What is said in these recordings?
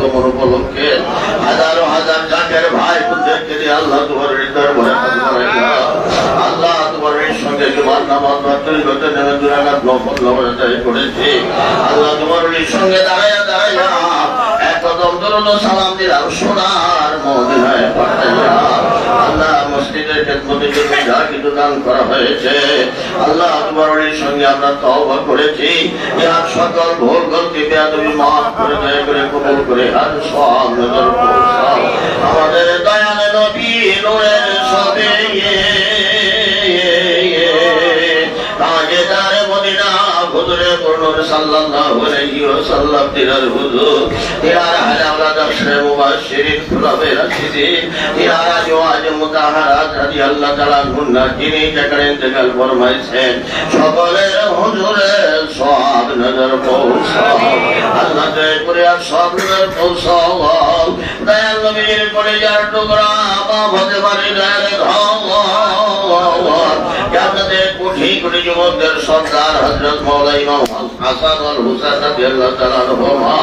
আগমন উপলক্ষে হাজারো হাজার জাকের ভাই বোনদেরকে দিয়ে আল্লাহ তোমার দরবারে আল্লাহ তোমার সঙ্গে তোমার নামাজ করতে নেমে দুরাঘাত নফল নামাজ করেছি। আল্লাহ তোমার সঙ্গে দাঁড়াইয়া দাঁড়াইয়া এক কদম দরুদ ও সালাম দিলাম সোনার মদিনায় পাঠাইয়া। আল্লাহ মসজিদের খেদমতের জন্য যা কিছু দান করা হয়েছে আল্লাহ তোমার সঙ্গে আমরা তওবা করেছি। ইহার সকল ভুল গলতি বেয়াদবি মাফ করে দয়া করে কবুল করে আর সব নজর পৌঁছাও। আমাদের দয়াল নবী নূরের সবে তাজেদার মদিনা হুজুরে পূর্ণর সাল্লাল্লাহু আলাইহি ওয়াসাল্লাম তিনার হুজুর তিনার আহলে আওলাদ আশরে মুবাশশিরিন খুলাফায়ে রাশিদিন তিনার আজওয়াজ মুতাহহারাত রাদিয়াল্লাহু তাআলা আনহুন্না যিনি যাকার ইন্তেকাল ফরমাইছেন সকলের হুজুরে সব নজর পৌঁছাও। আল্লাহ দয়া করে আর সব নজর পৌঁছাও। দয়াল নবীর কলিজার টুকরা বাপ হতে পারে দয়াল আপনাদের কোটি কোটি যুবকদের সর্দার হযরত মাওলানা ইমাম হাসান আল হুসাইন রাদিয়াল্লাহু তাআলা আনহুমা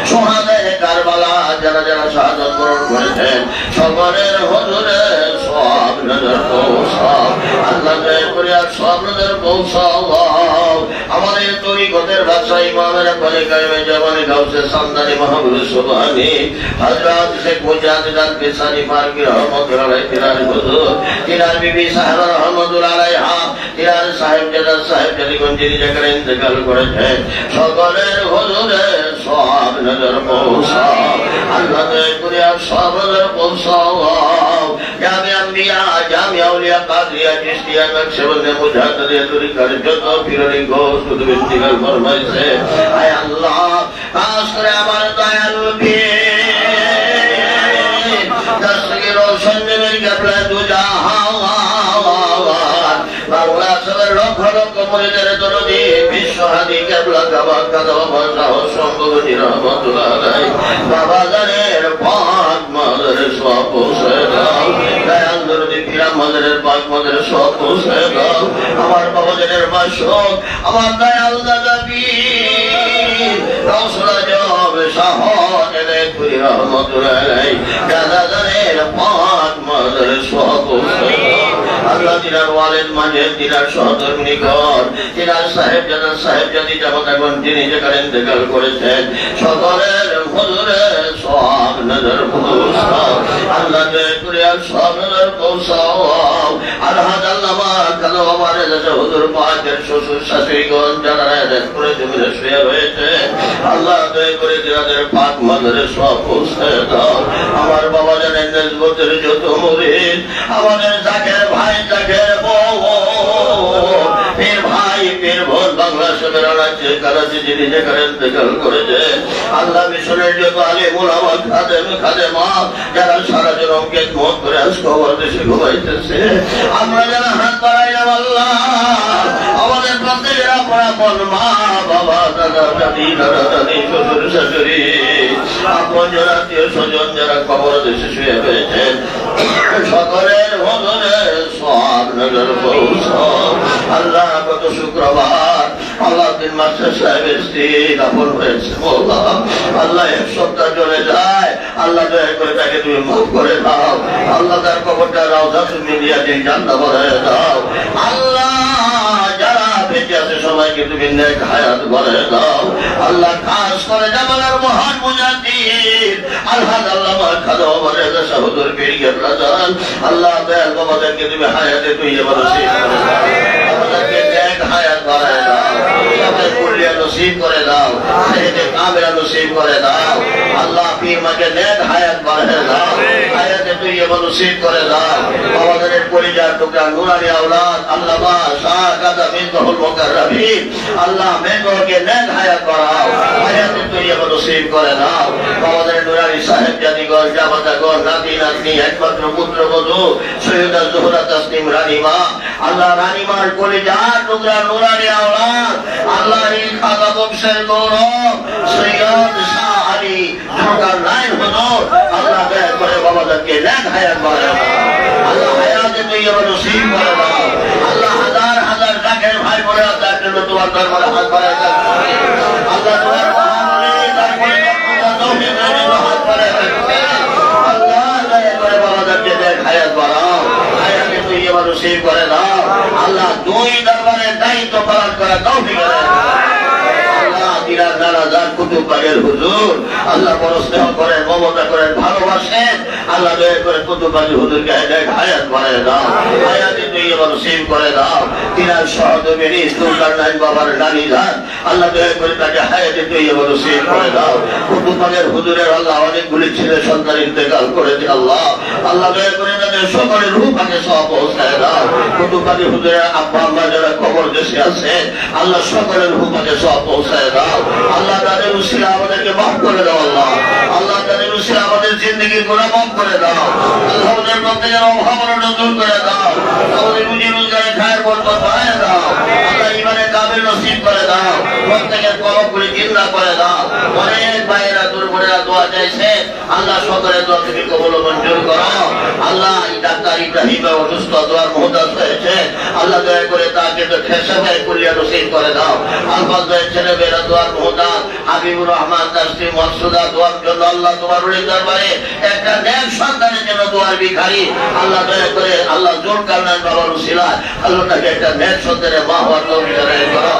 সুহাদায়ে কারবালা যারা যারা শাহাদাত বরণ করেছেন সকলের হুজুরে সব নজর পৌঁছাও। আল্লাহ দয়া করে আর সব নজর পৌঁছাও। আমাদের তরিকতের বাদশা ইমামের পরে কায়েমে জামানে গাউসে সামদানি মাহবুব সুবহানী হযরত শেখ মুজাহিদ আল কিসানি ফারুকী রহমাতুল্লাহ আলাইহি তিনার হুজুর তিনার বিবি সাহেবা রহমাতুল্লাহ আলাইহা তিনার সাহেবজাদা সাহেবজাদিগণ যিনি যাকার ইন্তেকাল করেছেন সকলের হুজুরে সব নজর পৌঁছাও। আল্লাহ দয়া করে আর সব নজর পৌঁছাও। জামে আম্বিয়া জামে আউলিয়া কাদরিয়া চিশতিয়া নকশবন্দি মুজাহিদিয়া তরিকার যত পীরনি গৌস কুতুব ইন্তেকাল ফরমাইছে আয় আল্লাহ খাস করে আমার দয়াল পীর দস্তগীর রোশন নবীর কাবলা দুজাহান বাংলা সবের লক্ষ লক্ষ মুরিদের দরদি বিশ্বহাদি কাবলা কাবা কাদা বাসাহ সম্ভবনী রহমাতুল্লাহ আলাইহি বাবা জানের পাক মাদের সব পৌঁছে দাও। দয়াল দরদি পীর মাদের পাক মাদের সব পৌঁছে দাও। আমার বাবা জানের মাশরুক আমার দয়াল দাদা পীর রওসুল আজম শাহ এলেপুরি রহমাতুল্লাহ আলাইহি দাদা জানের পাক মাদের সব পৌঁছে দাও। আল্লাহ তিনার ওয়ালিদ মাঝে তিনার সহধর্মিনীগণ তিনার সাহেবজাদা সাহেবজাদি জামাতাগণ যিনি যাকার ইন্তেকাল করেছেন সকলের হুজুরে সব নজর পৌঁছাও। আল্লাহ দয়া করে আর সব নজর পৌঁছাও। আলহাজ আল্লামা কালো আমার দেশে হুজুর পাকের শ্বশুর শাশুড়িগণ যারা এদেশ করে জমিনে শুয়ে রয়েছে আল্লাহ দয়া করে তিনাদের পাক মাঝে সব পৌঁছে দাও। আমার বাবা জানেন নেসবতের যত মুরিদ আমাদের জাকের ভাই জাকের বউ পীর ভাই পীর বোন বাংলাদেশের রাজ্যে কারাচি যিনি যাকার ইন্তেকাল করেছে আল্লাহ মিশনের যত আলিম উলামা খাদেম খাদেমা যারা সারা জীবন খেদমত করে আজকে আমার দেশে ঘুমাইতেছে আমরা যারা হাত বাড়াইলাম আল্লাহ আমাদের প্রত্যেকের আপন মা বাবা দাদা দাদি দাদা দাদি শ্বশুর শাশুড়ি আপন যারা আত্মীয় স্বজন যারা কবর দেশে শুয়ে রয়েছেন সকলের হুজুরে সব নজর পৌঁছাও। আল্লাহ গত শুক্রবার আল্লাহ দিন মাস্টার সাহেবের স্ত্রী দাফন হয়েছে বললাম আল্লাহ এক সপ্তাহ চলে যায় আল্লাহ দয়া করে তাকে তুমি মাফ করে দাও। আল্লাহ তার কবরটা রাউজা তুমি দিয়া দিন জান্নাত বানায় দাও। আল্লাহ যারা বেঁচে আছে সবাইকে তুমি নেক হায়াত বানায় দাও। আল্লাহ খাস করে জামানার মহান মুজাদ্দিদ আলহাজ আল্লামা খাদা ওমর রেজা শাহ হুজুর পীর কেবলা জান আল্লাহ দয়াল বাবাদেরকে তুমি হায়াতে তুই নসিব করে দাও। আমাদেরকে নেক হায়াত বানায় দাও। আমাদের কুলিয়া নসিব করে দাও। হায়াতে কামিলা নসিব করে দাও। আল্লাহ পীর মাকে নেক হায়াত বানায় দাও। হায়াতে তুই নসিব করে দাও। আমাদের কলিজার টুকরা নুরানি আওলাদ আল্লামা শাহ কাদা বিনতুল মুকাররমিন আল্লাহ মেঘকে নেক হায়াত বানাও। হায়াতে তুই নসিব করে দাও। আমাদের নুরানি সাহেবজাদিগণ জামাতাগণ নাতি নাতনি একমাত্র পুত্রবধূ সৈয়দা জোহরা তাসনিম রানীমা আল্লাহ রানীমার কলিজার টুকরা নুরানি আওলাদ আল্লাহ এই খাজা বংশের গৌরব সৈয়দ শাহ আলী ঢাকার নাইন হুজুর আল্লাহ দয়া করে বাবাদেরকে নেক হায়াত বানাও। আল্লাহ হায়াতে তুই নসিব করে দাও। আল্লাহ হাজার হাজার জাকের ভাই বোনেরা আপনার জন্য তোমার দরবারে হাত বাড়ায় আল্লাহ তোমার মহান তারপরে নসিব করে দাও আল্লাহ দুই দরবারের দায়িত্ব পালন করা তৌফিক দাও আল্লাহ দিনার নারাজার কুতুববাগের হুজুর আল্লাহ বড় স্নেহ করেন মমতা করেন ভালোবাসেন আল্লাহ দয়া করে কুতুববাগের হুজুরকে হায়াত বাড়ায় দাও হায়াতে তৈয়বা নসিব করে দাও তিনার সহধর্মিনী সুলতান বাবার নারী যান আল্লাহ দয়া করে তাকে হায়াতে তৈয়বা নসিব করে দাও কুতুববাগের হুজুরের আল্লাহ অনেকগুলি ছেলে সন্তান ইন্তেকাল করেছে আল্লাহ আল্লাহ দয়া করে তাদের সকলের রূহ পাকে সব পৌঁছায় দাও কুতুববাগের হুজুরের আব্বা আম্মা যারা কবর দেশে আছে আল্লাহ সকলের রূহ পাকে সব পৌঁছায় দাও আল্লাহ তাদের উসিলা আমাদেরকে মাফ করে দাও আল্লাহ আল্লাহ তাদের উসিলা আমাদের জিন্দগির গুনাহ মাফ করে দাও আল্লাহ ওদের মধ্যে যেন অভাব দূর করে দাও আমাদের রুজি রোজগারে খায়ের বরকত বাড়ায় দাও আল্লাহ ইমানে কাবিল নসিব করে দাও প্রত্যেকের কলবগুলি জিন্দা করে দাও অনেক ভাইয়েরা দুর্বলেরা দোয়া চাইছে আল্লাহ সকলের দোয়া তুমি কবুল ও মঞ্জুর করো আল্লাহ এই ডাক্তার ইব্রাহিম অসুস্থ দোয়ার মুহতাজ হয়েছে আল্লাহ দয়া করে তাকে তো খেসাবে কুলিয়া নসিব করে দাও আলফাজ ভাই ছেলে মেয়েরা দোয়ার মুহতাজ হাবিবুর রহমান তাসলিম মকসুদা দোয়ার জন্য আল্লাহ তোমার দরবারে একটা নেক সন্তানের জন্য দোয়ার ভিখারি আল্লাহ দয়া করে আল্লাহ জোর কারণায় বাবার উসিলায় আল্লাহ তাকে একটা নেক সন্তানের মা হওয়ার তৌফিক দান করো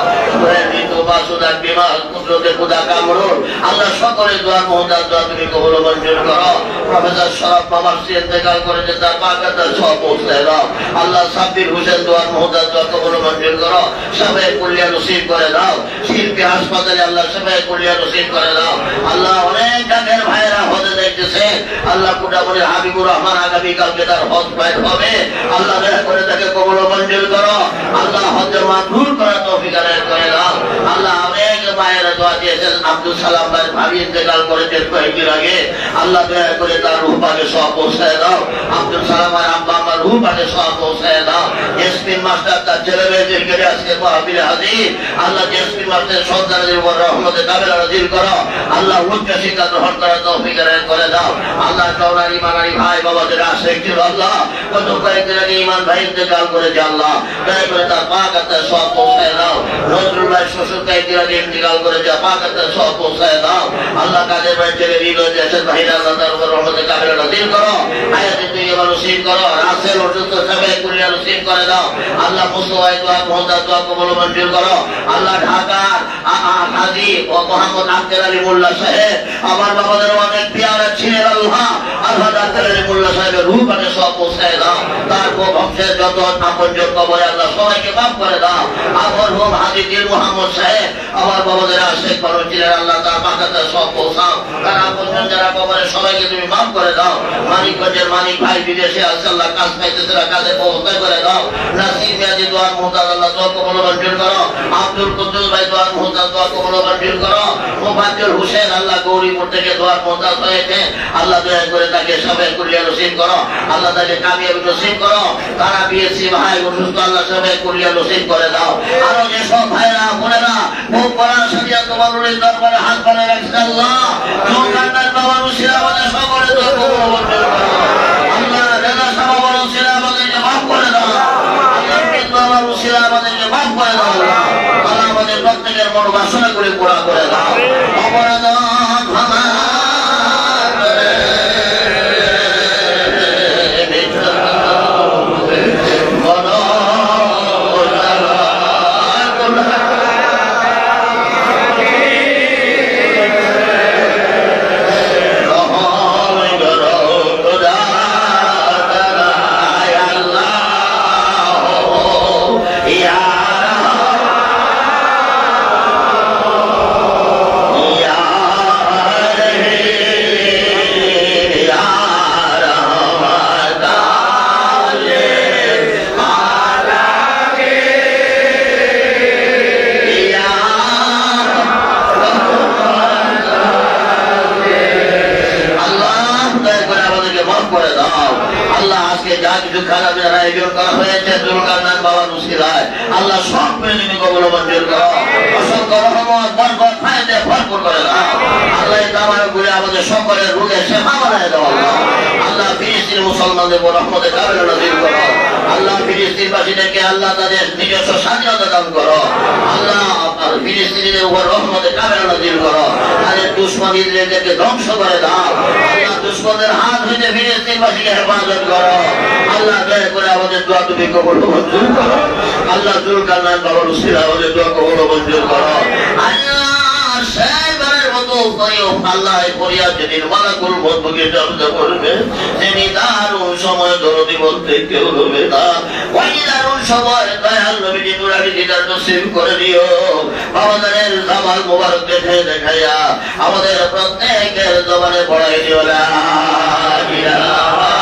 মাসুদা বিমা কুদরতে খুদা কামরুল আল্লাহ সকলের দোয়ার মুহতাজ দোয়া তুমি কবুল ও মঞ্জুর করো প্রফেসর শরফ বাবার সে ইন্তেকাল করেছে তার পাকাতে সব পৌঁছায় দাও আল্লাহ সাব্বির হোসেন দোয়ার মুহতাজ দোয়া কবুল ও মঞ্জুর করো সবাই কুলিয়া নসিব করে দাও শিল্পী হাসপাতালে আল্লাহ সবাই কুলিয়া নসিব করে দাও আল্লাহ অনেক ডাকের ভাইয়েরা হজে যাইতেছে আল্লাহ কুটাপুরের হাবিবুর রহমান আগামীকালকে তার হজ ফাইট হবে আল্লাহ দয়া করে তাকে কবুল ও মঞ্জুর করো আল্লাহ হজের মাবরুর করার তৌফিক দান করে দাও আল্লাহ অনেক ভাইয়েরা দোয়া দিয়েছেন আব্দুল সালাম ভাই ভাবি ইন্তেকাল করেছেন কয়েকদিন আগে আল্লাহ দয়া করে তার রূহ পাকে সব পৌঁছায় দাও আব্দুল সালাম ভাই আব্বা আমার রূহ পাকে সব পৌঁছায় দাও এসপিন মাস্টার তার ছেলে মেয়েদেরকে আজকে মাহফিলে হাজির আল্লাহ এসপিন মাস্টারের সন্তানদের উপর রহমতে কাবেলা নাযিল করো আল্লাহ উচ্চ শিক্ষা গ্রহণ করার তৌফিক দান করে দাও আল্লাহ কওলার ইমানারি ভাই বাবাদের আশিক ছিল আল্লাহ কত কয়েকদিন আগে ইমান ভাই ইন্তেকাল করেছে আল্লাহ দয়া করে তার পাকাতে সব পৌঁছায় দাও নজরুল ভাই শ্বশুর কয়েকদিন আগে ইন্তেকাল করেছে পাকাতে সব পৌঁছায় দাও আল্লাহ কাদের ভাই ছেলে হৃদয় দেশের ভাইরা আল্লাহ তার উপর রহমতে কাবেলা নাযিল করো হায়াতে তৈয়বা নসিব করো রাসেল অসুস্থ সবাই কুলিয়া নসিব করে দাও আল্লাহ মুস্তফা দোয়া মুহতাজ দোয়া কবুল মঞ্জুর করো আল্লাহ ঢাকার হাজী ও মোহাম্মদ আব্দুল আলী মোল্লা সাহেব আমার বাবাদের অনেক পেয়ারা ছিলেন আল্লাহ আল্লাহ আব্দুল আলী মোল্লা সাহেবের রূহ পাকে সব পৌঁছায় দাও তার বংশের যত আপনজন কবরে আল্লাহ সবাইকে মাফ করে দাও আমার হোম হাজী দিল মোহাম্মদ সাহেব আমার বাবাদের আশেক করো ছিলেন আল্লাহ তার পাকাতে সব পৌঁছাও তার আপনজন যারা কবরে সবাইকে তুমি মাফ করে দাও মানিকগঞ্জের মানিক ভাই বিদেশে আছে আল্লাহ কাজ পাইতেছে কাজে পৌঁছায় করে দাও নাসির মিয়াজি দোয়ার মুহতাজ আল্লাহ দোয়া কবুল মঞ্জুর করো আব্দুল কুদ্দুস ভাই দোয়ার মুহতাজ দোয়া কবুল মঞ্জুর করো মুফাজ্জল হোসেন আল্লাহ গৌরীপুর থেকে দোয়ার মুহতাজ হয়েছে আল্লাহ দয়া করে তাকে সবাই কুলিয়া নসিব করো আল্লাহ তাকে কামিয়াবি নসিব করো তারা বিএসসি ভাই অসুস্থ আল্লাহ সবাই কুলিয়া নসিব করে দাও আরো যেসব ভাইরা বোনেরা মুখ পড়ার সাথে তোমার দরবারে হাত বাড়ায় রাখছে আল্লাহ জোরকান্নার বাবার উসিলা আমাদের সকলের দোয়া কবুল মঞ্জুর করো আল্লাহ রেজা সাহেব বাবার উসিলা আমাদেরকে মাফ করে দাও আল্লাহ উসিলা আমাদেরকে মাফ করে দাও আল্লাহ আমাদের প্রত্যেকের মনোবাসনা করে পুরা করে দাও অপরাধ ক্ষমা আল্লাহ সব তুমি কবুল মঞ্জুর করো অসংখ্য রহমত বরকত ফায়দা ভরপুর করে দাও আল্লাহ তাআলা করে আমাদের সকলের রোগের শেফা বানায় দাও আল্লাহ ফিলিস্তিনের মুসলমানদের উপর রহমতের কাবেলা নাযিল করো আল্লাহ ফিলিস্তিনবাসীদেরকে আল্লাহ তাদের নিজস্ব স্বাধীনতা দান করো আল্লাহ ফিলিস্তিনের উপর রহমতের কাবেলা নাযিল করো তাদের দুশমন ইসরায়েলদেরকে ধ্বংস করে দাও আল্লাহ দুশ্মনের হাত হইতে ফিলিস্তিনবাসীকে হেফাজত করো আল্লাহ। দয়া করে আমাদের দোয়া তুমি কবুল মঞ্জুর করো আল্লাহ। জুলকারনাইন বাবার উসিলা আমাদের দোয়া কবুল মঞ্জুর করো আল্লাহ। শেষবারের মতো আল্লাহ ফরিয়াদ যেদিন মালাকুল মউত বুকে জব্দ করবে, যিনি দারুণ সময় দরদি বলতে কেউ রবে না, ওই দারুণ সময় দয়াল নবীজি নুরানি দিদার নসিব করে দিও। আমাদের জামাল মুবারক দেখে দেখাইয়া আমাদের প্রত্যেকের জবানে পড়াই দিও লা ইলাহা